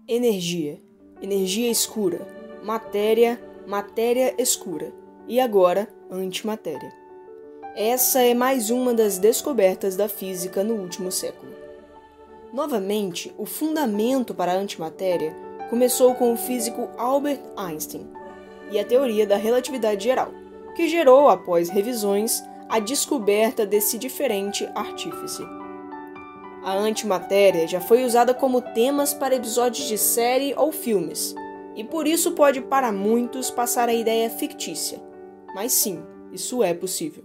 Energia, energia escura, matéria, matéria escura e agora antimatéria. Essa é mais uma das descobertas da física no último século. Novamente, o fundamento para a antimatéria começou com o físico Albert Einstein e a teoria da relatividade geral, que gerou, após revisões, a descoberta desse diferente artífice. A antimatéria já foi usada como temas para episódios de série ou filmes, e por isso pode para muitos passar a ideia fictícia. Mas sim, isso é possível.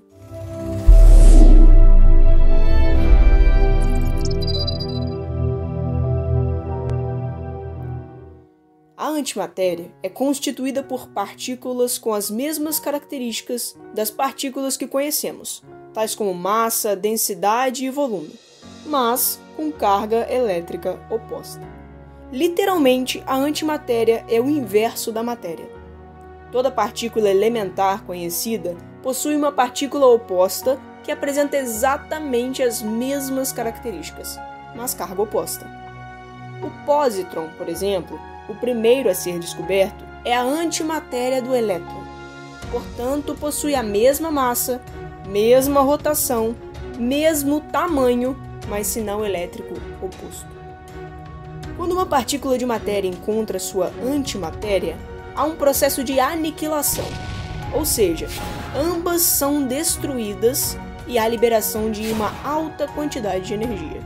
A antimatéria é constituída por partículas com as mesmas características das partículas que conhecemos, tais como massa, densidade e volume, mas com carga elétrica oposta. Literalmente, a antimatéria é o inverso da matéria. Toda partícula elementar conhecida possui uma partícula oposta que apresenta exatamente as mesmas características, mas carga oposta. O pósitron, por exemplo, o primeiro a ser descoberto, é a antimatéria do elétron. Portanto, possui a mesma massa, mesma rotação, mesmo tamanho, mas sinal elétrico oposto. Quando uma partícula de matéria encontra sua antimatéria, há um processo de aniquilação, ou seja, ambas são destruídas e há liberação de uma alta quantidade de energia.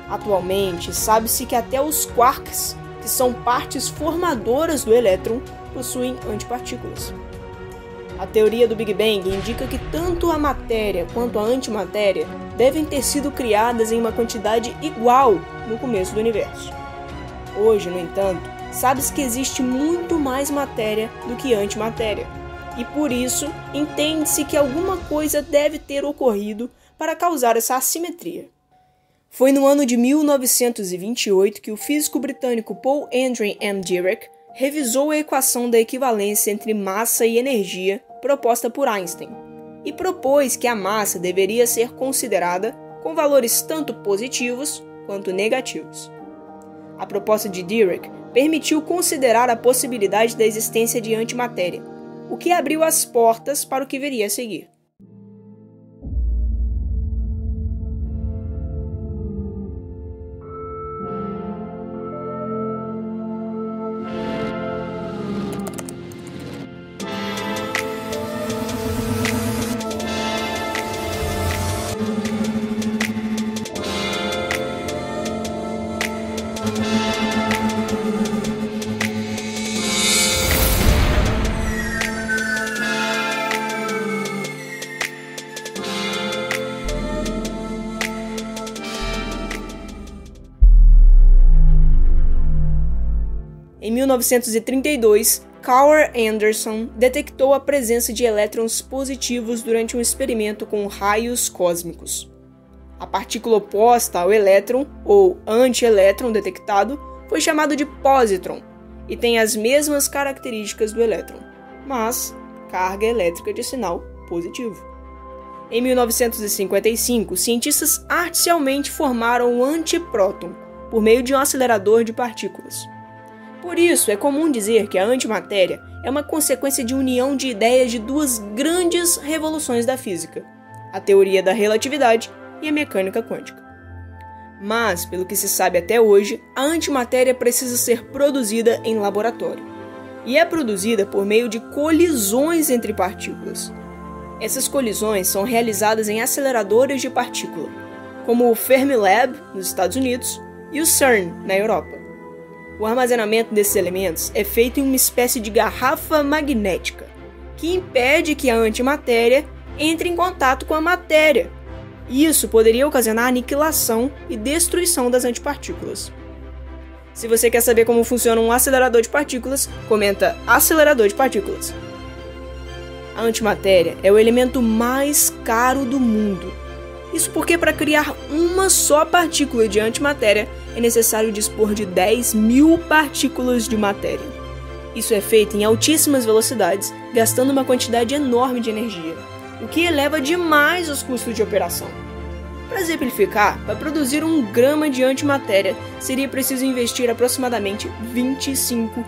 Atualmente, sabe-se que até os quarks, que são partes formadoras do elétron, possuem antipartículas. A teoria do Big Bang indica que tanto a matéria quanto a antimatéria devem ter sido criadas em uma quantidade igual no começo do universo. Hoje, no entanto, sabe-se que existe muito mais matéria do que antimatéria, e por isso entende-se que alguma coisa deve ter ocorrido para causar essa assimetria. Foi no ano de 1928 que o físico britânico Paul Andrew M. Dirac revisou a equação da equivalência entre massa e energia proposta por Einstein e propôs que a massa deveria ser considerada com valores tanto positivos quanto negativos. A proposta de Dirac permitiu considerar a possibilidade da existência de antimatéria, o que abriu as portas para o que viria a seguir. Em 1932, Carl Anderson detectou a presença de elétrons positivos durante um experimento com raios cósmicos. A partícula oposta ao elétron, ou antielétron detectado, foi chamado de pósitron e tem as mesmas características do elétron, mas carga elétrica de sinal positivo. Em 1955, cientistas artificialmente formaram o antipróton por meio de um acelerador de partículas. Por isso, é comum dizer que a antimatéria é uma consequência de união de ideias de duas grandes revoluções da física, a teoria da relatividade e a mecânica quântica. Mas, pelo que se sabe até hoje, a antimatéria precisa ser produzida em laboratório, e é produzida por meio de colisões entre partículas. Essas colisões são realizadas em aceleradores de partícula, como o Fermilab, nos Estados Unidos, e o CERN, na Europa. O armazenamento desses elementos é feito em uma espécie de garrafa magnética, que impede que a antimatéria entre em contato com a matéria. Isso poderia ocasionar a aniquilação e destruição das antipartículas. Se você quer saber como funciona um acelerador de partículas, comenta acelerador de partículas. A antimatéria é o elemento mais caro do mundo. Isso porque para criar uma só partícula de antimatéria é necessário dispor de 10.000 partículas de matéria. Isso é feito em altíssimas velocidades, gastando uma quantidade enorme de energia, o que eleva demais os custos de operação. Para exemplificar, para produzir 1 grama de antimatéria, seria preciso investir aproximadamente 25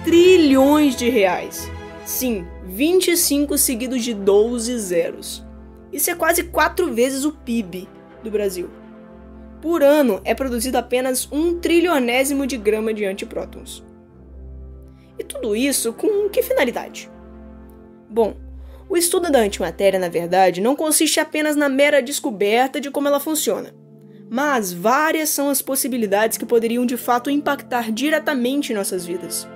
trilhões de reais. Sim, 25 seguidos de 12 zeros. Isso é quase 4 vezes o PIB do Brasil. Por ano é produzido apenas 1 trilionésimo de grama de antiprótons. E tudo isso com que finalidade? Bom, o estudo da antimatéria, na verdade, não consiste apenas na mera descoberta de como ela funciona, mas várias são as possibilidades que poderiam de fato impactar diretamente em nossas vidas.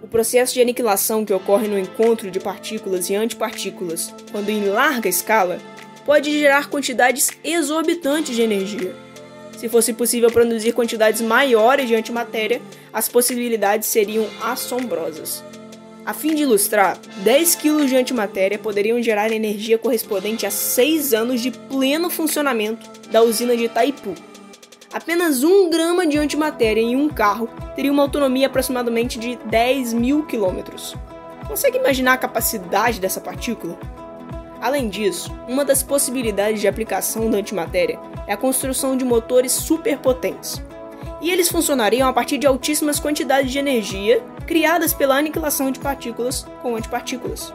O processo de aniquilação que ocorre no encontro de partículas e antipartículas, quando em larga escala, pode gerar quantidades exorbitantes de energia. Se fosse possível produzir quantidades maiores de antimatéria, as possibilidades seriam assombrosas. A fim de ilustrar, 10 kg de antimatéria poderiam gerar energia correspondente a 6 anos de pleno funcionamento da usina de Itaipu. Apenas 1 grama de antimatéria em um carro teria uma autonomia aproximadamente de 10.000 km. Consegue imaginar a capacidade dessa partícula? Além disso, uma das possibilidades de aplicação da antimatéria é a construção de motores superpotentes. E eles funcionariam a partir de altíssimas quantidades de energia criadas pela aniquilação de partículas com antipartículas.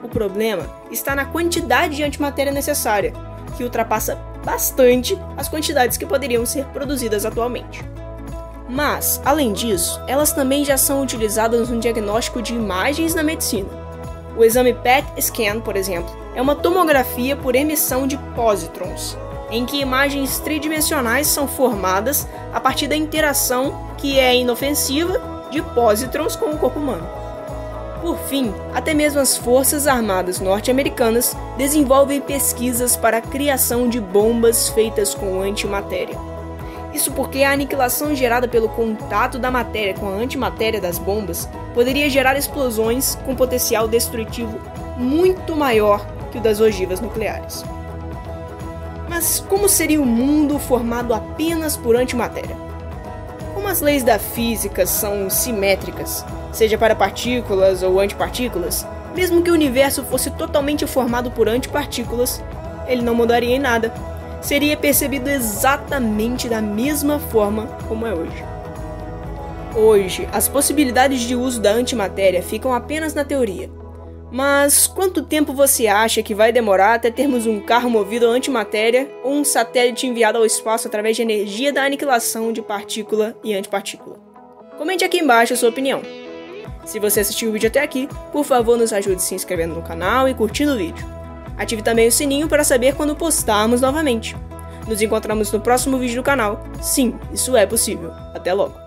O problema está na quantidade de antimatéria necessária, que ultrapassa bastante as quantidades que poderiam ser produzidas atualmente. Mas, além disso, elas também já são utilizadas no diagnóstico de imagens na medicina. O exame PET-scan, por exemplo, é uma tomografia por emissão de pósitrons, em que imagens tridimensionais são formadas a partir da interação, que é inofensiva, de pósitrons com o corpo humano. Por fim, até mesmo as Forças Armadas norte-americanas desenvolvem pesquisas para a criação de bombas feitas com antimatéria. Isso porque a aniquilação gerada pelo contato da matéria com a antimatéria das bombas poderia gerar explosões com potencial destrutivo muito maior que o das ogivas nucleares. Mas como seria um mundo formado apenas por antimatéria? Como as leis da física são simétricas, seja para partículas ou antipartículas, mesmo que o universo fosse totalmente formado por antipartículas, ele não mudaria em nada. Seria percebido exatamente da mesma forma como é hoje. Hoje, as possibilidades de uso da antimatéria ficam apenas na teoria. Mas quanto tempo você acha que vai demorar até termos um carro movido a antimatéria ou um satélite enviado ao espaço através de energia da aniquilação de partícula e antipartícula? Comente aqui embaixo a sua opinião. Se você assistiu o vídeo até aqui, por favor nos ajude se inscrevendo no canal e curtindo o vídeo. Ative também o sininho para saber quando postarmos novamente. Nos encontramos no próximo vídeo do canal. Sim, isso é possível. Até logo!